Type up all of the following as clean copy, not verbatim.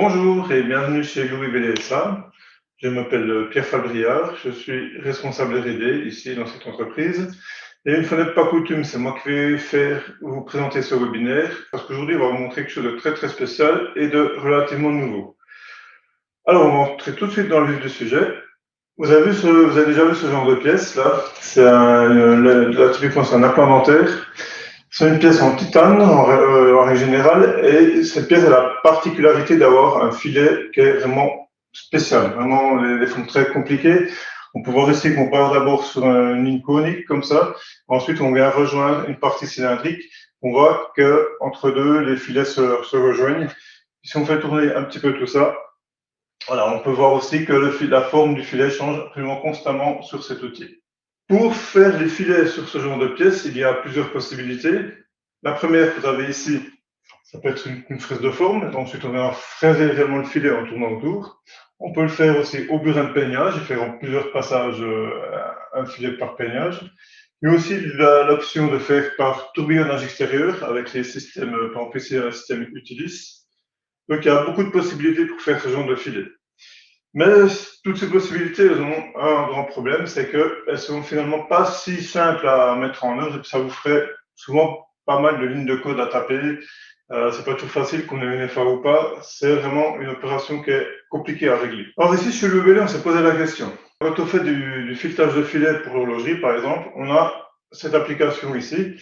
Bonjour et bienvenue chez Louis BDSA. Je m'appelle Pierre Fabriard, je suis responsable R&D ici dans cette entreprise. Et une fois n'est pas coutume, c'est moi qui vais vous présenter ce webinaire parce qu'aujourd'hui, on va vous montrer quelque chose de très spécial et de relativement nouveau. Alors, on va entrer tout de suite dans le vif du sujet. Vous avez déjà vu ce genre de pièce là? Là, typiquement, c'est un implant dentaire. C'est une pièce en titane en règle générale, et cette pièce a la particularité d'avoir un filet qui est vraiment spécial. Vraiment, les formes très compliquées. On peut voir ici qu'on part d'abord sur une ligne conique comme ça. Ensuite, on vient rejoindre une partie cylindrique. On voit que entre deux, les filets se rejoignent. Si on fait tourner un petit peu tout ça, voilà, on peut voir aussi que la forme du filet change absolument constamment sur cet outil. Pour faire les filets sur ce genre de pièces, il y a plusieurs possibilités. La première que vous avez ici, ça peut être une fraise de forme. Ensuite, on vient fraiser réellement le filet en tournant autour. On peut le faire aussi au burin de peignage et faire en plusieurs passages un filet par peignage. Il y a aussi l'option de faire par tourbillonnage extérieur avec les systèmes, par exemple ici, un système Utilis. Donc, il y a beaucoup de possibilités pour faire ce genre de filet. Mais toutes ces possibilités, elles ont un grand problème, c'est qu'elles sont finalement pas si simples à mettre en œuvre et que ça vous ferait souvent pas mal de lignes de code à taper. C'est pas toujours facile qu'on ait une FA ou pas. C'est vraiment une opération qui est compliquée à régler. Alors ici, chez le on s'est posé la question. Quand on fait du filetage de filet pour l'horlogerie, par exemple, on a cette application ici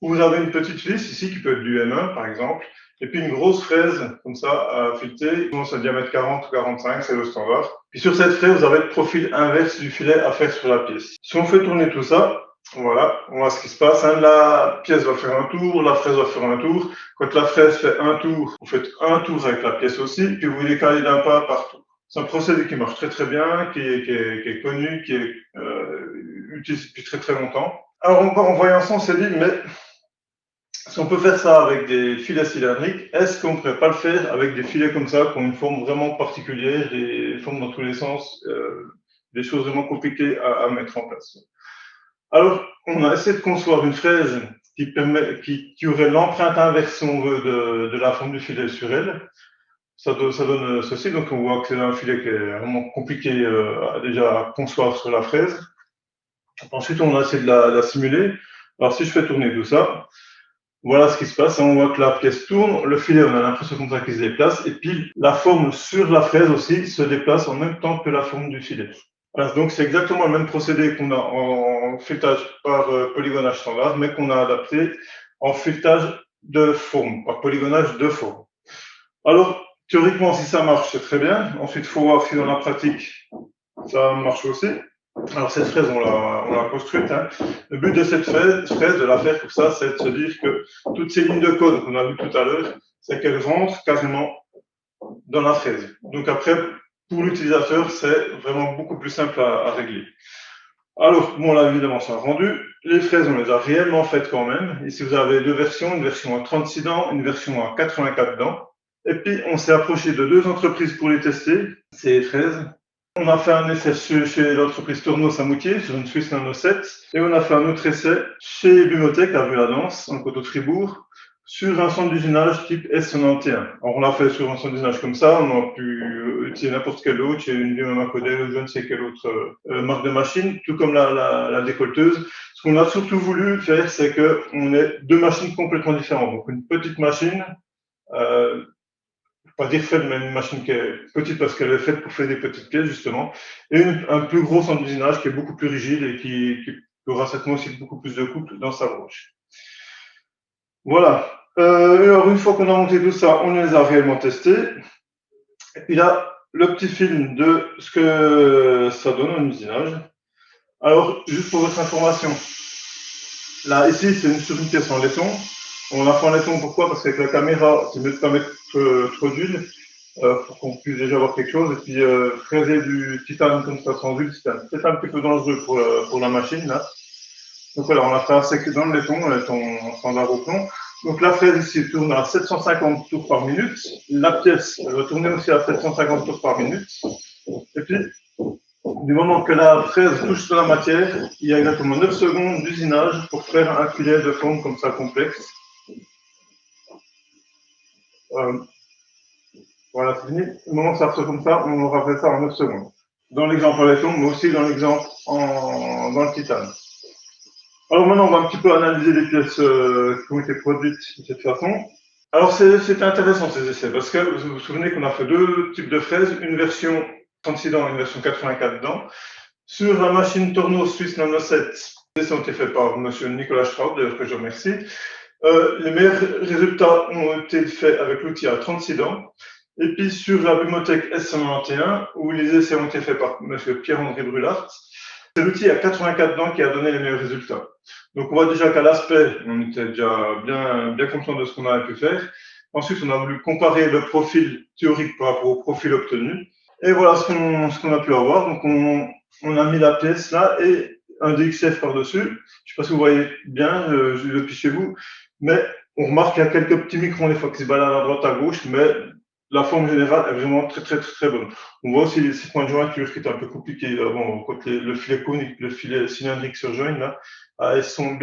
où vous avez une petite vis ici qui peut être du M1, par exemple, et puis une grosse fraise, comme ça, à fileter. C'est un diamètre 40 ou 45, c'est le standard. Puis sur cette fraise, vous avez le profil inverse du filet à faire sur la pièce. Si on fait tourner tout ça, voilà, on voit ce qui se passe. La pièce va faire un tour, la fraise va faire un tour. Quand la fraise fait un tour, vous faites un tour avec la pièce aussi, puis vous décalez d'un pas partout. C'est un procédé qui marche très bien, qui est connu, qui est utilisé depuis très longtemps. Alors en voyant ça, on s'est dit, mais si on peut faire ça avec des filets cylindriques, est-ce qu'on ne pourrait pas le faire avec des filets comme ça, qui ont une forme vraiment particulière, des formes dans tous les sens, des choses vraiment compliquées à mettre en place. Alors, on a essayé de concevoir une fraise qui aurait l'empreinte inverse, si on veut, de la forme du filet sur elle. Ça donne ceci, donc on voit que c'est un filet qui est vraiment compliqué déjà à concevoir sur la fraise. Ensuite, on a essayé de la simuler. Alors, si je fais tourner tout ça, voilà ce qui se passe. On voit que la pièce tourne, le filet, on a l'impression comme ça qu'il se déplace, et puis la forme sur la fraise aussi se déplace en même temps que la forme du filet. Voilà, donc c'est exactement le même procédé qu'on a en filetage par polygonage standard, mais qu'on a adapté en filetage de forme, par polygonage de forme. Alors, théoriquement, si ça marche, c'est très bien. Ensuite, il faut voir si dans la pratique, ça marche aussi. Alors cette fraise, on l'a construite. Hein. Le but de cette fraise, de la faire comme ça, c'est de se dire que toutes ces lignes de code qu'on a vues tout à l'heure, c'est qu'elles rentrent quasiment dans la fraise. Donc après, pour l'utilisateur, c'est vraiment beaucoup plus simple à régler. Alors, bon, là, évidemment, c'est rendu. Les fraises, on les a réellement faites quand même. Ici, vous avez deux versions, une version à 36 dents, une version à 84 dents. Et puis, on s'est approché de deux entreprises pour les tester, ces fraises. On a fait un essai chez l'entreprise Tourneau-Samoutier, sur une Swiss Nano 7, et on a fait un autre essai chez Bumotech, à Vue-la-Danse, en Côte de Fribourg, sur un centre d'usinage type S91. Alors, on l'a fait sur un centre d'usinage comme ça, on a pu utiliser n'importe quel autre, chez une Bimama Codel ou je ne sais quelle autre marque de machine, tout comme la décolleteuse. Ce qu'on a surtout voulu faire, c'est qu'on ait deux machines complètement différentes. Donc, une petite machine, pas dire faible, mais une machine qui est petite parce qu'elle est faite pour faire des petites pièces, justement, et un plus gros centre d'usinage qui est beaucoup plus rigide et qui aura certainement aussi beaucoup plus de couple dans sa broche. Voilà. Alors, une fois qu'on a monté tout ça, on les a réellement testés. Et puis là, le petit film de ce que ça donne en usinage. Alors, juste pour votre information, là, ici, c'est sur une pièce en laiton. On l'a fait en laiton, pourquoi? Parce qu'avec la caméra, c'est mieux de ne pas mettre trop d'huile. Pour qu'on puisse déjà voir quelque chose. Et puis, fraiser du titane comme ça sans huile, c'est peut-être un petit peu dangereux pour la machine, là. Donc voilà, on a fait un sec dans le laiton standard au plomb. Donc la fraise ici tourne à 750 tours par minute. La pièce, elle va tourner aussi à 750 tours par minute. Et puis, du moment que la fraise touche sur la matière, il y a exactement 9 secondes d'usinage pour faire un filet de forme comme ça complexe. Voilà, c'est fini. Au moment où ça ressort comme ça, on aura fait ça en 9 secondes. Dans l'exemple en laiton, mais aussi dans l'exemple dans le titane. Alors maintenant, on va un petit peu analyser les pièces qui ont été produites de cette façon. Alors c'est intéressant ces essais, parce que vous vous souvenez qu'on a fait deux types de fraises, une version 36 dents et une version 84 dents, sur la machine Tornos Suisse Nano 7. Les essais ont été faits par M. Nicolas Schraub, d'ailleurs que je remercie. Les meilleurs résultats ont été faits avec l'outil à 36 dents. Et puis sur la Bumotech S191, où les essais ont été faits par M. Pierre-André Brulart, c'est l'outil à 84 dents qui a donné les meilleurs résultats. Donc on voit déjà qu'à l'aspect, on était déjà bien content de ce qu'on avait pu faire. Ensuite, on a voulu comparer le profil théorique par rapport au profil obtenu. Et voilà ce qu'on a pu avoir. Donc on a mis la pièce là et un DXF par-dessus. Je ne sais pas si vous voyez bien depuis chez vous, mais on remarque qu'il y a quelques petits microns des fois qui se baladent à droite, à gauche, mais la forme générale est vraiment très bonne. On voit aussi ces points de jointure qui étaient un peu compliqués avant, quand le filet conique, le filet cylindrique se rejoignent là. Ils sont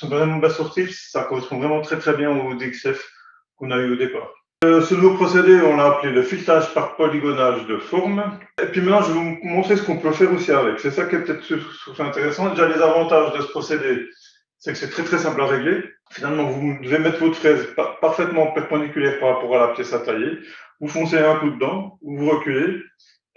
vraiment bien sortis. Ça correspond vraiment très bien au DXF qu'on a eu au départ. Ce nouveau procédé, on l'a appelé le filetage par polygonage de forme. Et puis maintenant, je vais vous montrer ce qu'on peut faire aussi avec. C'est ça qui est peut-être intéressant. Déjà, les avantages de ce procédé, c'est que c'est très simple à régler. Finalement, vous devez mettre votre fraise parfaitement perpendiculaire par rapport à la pièce à tailler. Vous foncez un coup dedans, vous reculez,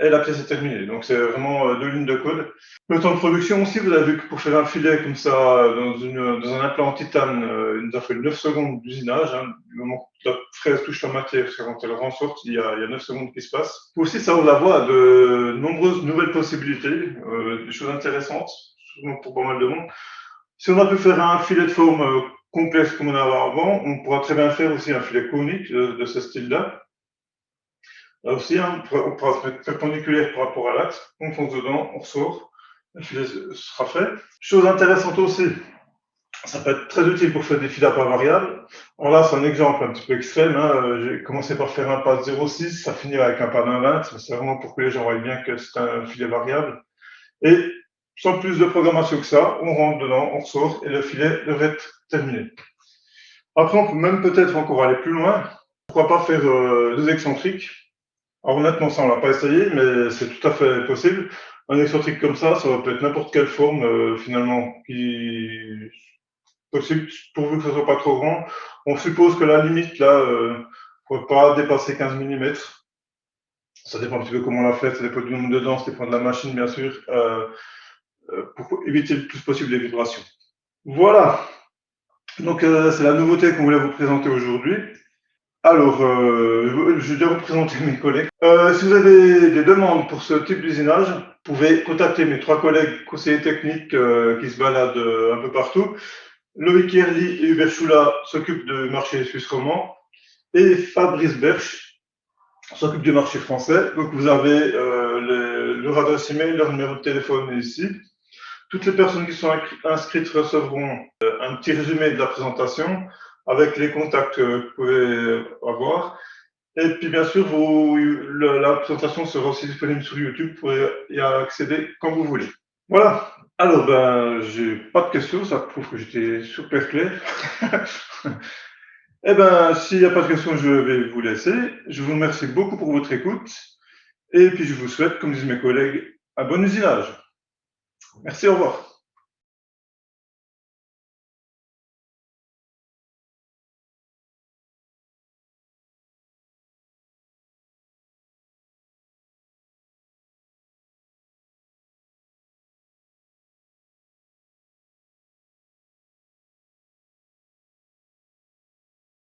et la pièce est terminée. Donc c'est vraiment deux lignes de code. Le temps de production aussi, vous avez vu que pour faire un filet comme ça dans un implant en titane, il nous a fait 9 secondes d'usinage. Du moment que la fraise touche la matière, quand elle en sorte, il y a 9 secondes qui se passent. Aussi, ça ouvre la voie à de nombreuses nouvelles possibilités, des choses intéressantes, souvent pour pas mal de monde. Si on a pu faire un filet de forme complexe comme on avait avant, on pourra très bien faire aussi un filet conique de ce style-là. Là aussi, on pourra se mettre perpendiculaire par rapport à l'axe, on fonce dedans, on ressort, le filet sera fait. Chose intéressante aussi, ça peut être très utile pour faire des filets à pas variables. Alors là, c'est un exemple un petit peu extrême. J'ai commencé par faire un pas de 0,6, ça finit avec un pas d'1,20. C'est vraiment pour que les gens voient bien que c'est un filet variable. Et sans plus de programmation que ça, on rentre dedans, on ressort et le filet devrait être terminé. Après, on peut même peut-être encore aller plus loin. Pourquoi pas faire deux excentriques. Alors honnêtement, ça on l'a pas essayé, mais c'est tout à fait possible. Un excentrique comme ça peut être n'importe quelle forme finalement qui possible, pourvu que ce soit pas trop grand. On suppose que la limite là, ne faut pas dépasser 15 mm. Ça dépend un petit peu comment on l'a fait, ça dépend du nombre de dents, ça dépend de la machine bien sûr, pour éviter le plus possible les vibrations. Voilà. Donc c'est la nouveauté qu'on voulait vous présenter aujourd'hui. Alors, je vais déjà vous présenter mes collègues. Si vous avez des demandes pour ce type d'usinage, vous pouvez contacter mes 3 collègues conseillers techniques qui se baladent un peu partout. Loïc Herly et Hubert Choula s'occupent du marché suisse romand et Fabrice Berch s'occupe du marché français. Donc vous avez leur adresse email, leur numéro de téléphone ici. Toutes les personnes qui sont inscrites recevront un petit résumé de la présentation avec les contacts que vous pouvez avoir. Et puis bien sûr, la présentation sera aussi disponible sur YouTube, vous pourrez y accéder quand vous voulez. Voilà. Alors, j'ai pas de questions, ça prouve que j'étais super clair. Eh ben, s'il n'y a pas de questions, je vais vous laisser. Je vous remercie beaucoup pour votre écoute. Et puis, je vous souhaite, comme disent mes collègues, un bon usinage. Merci, au revoir.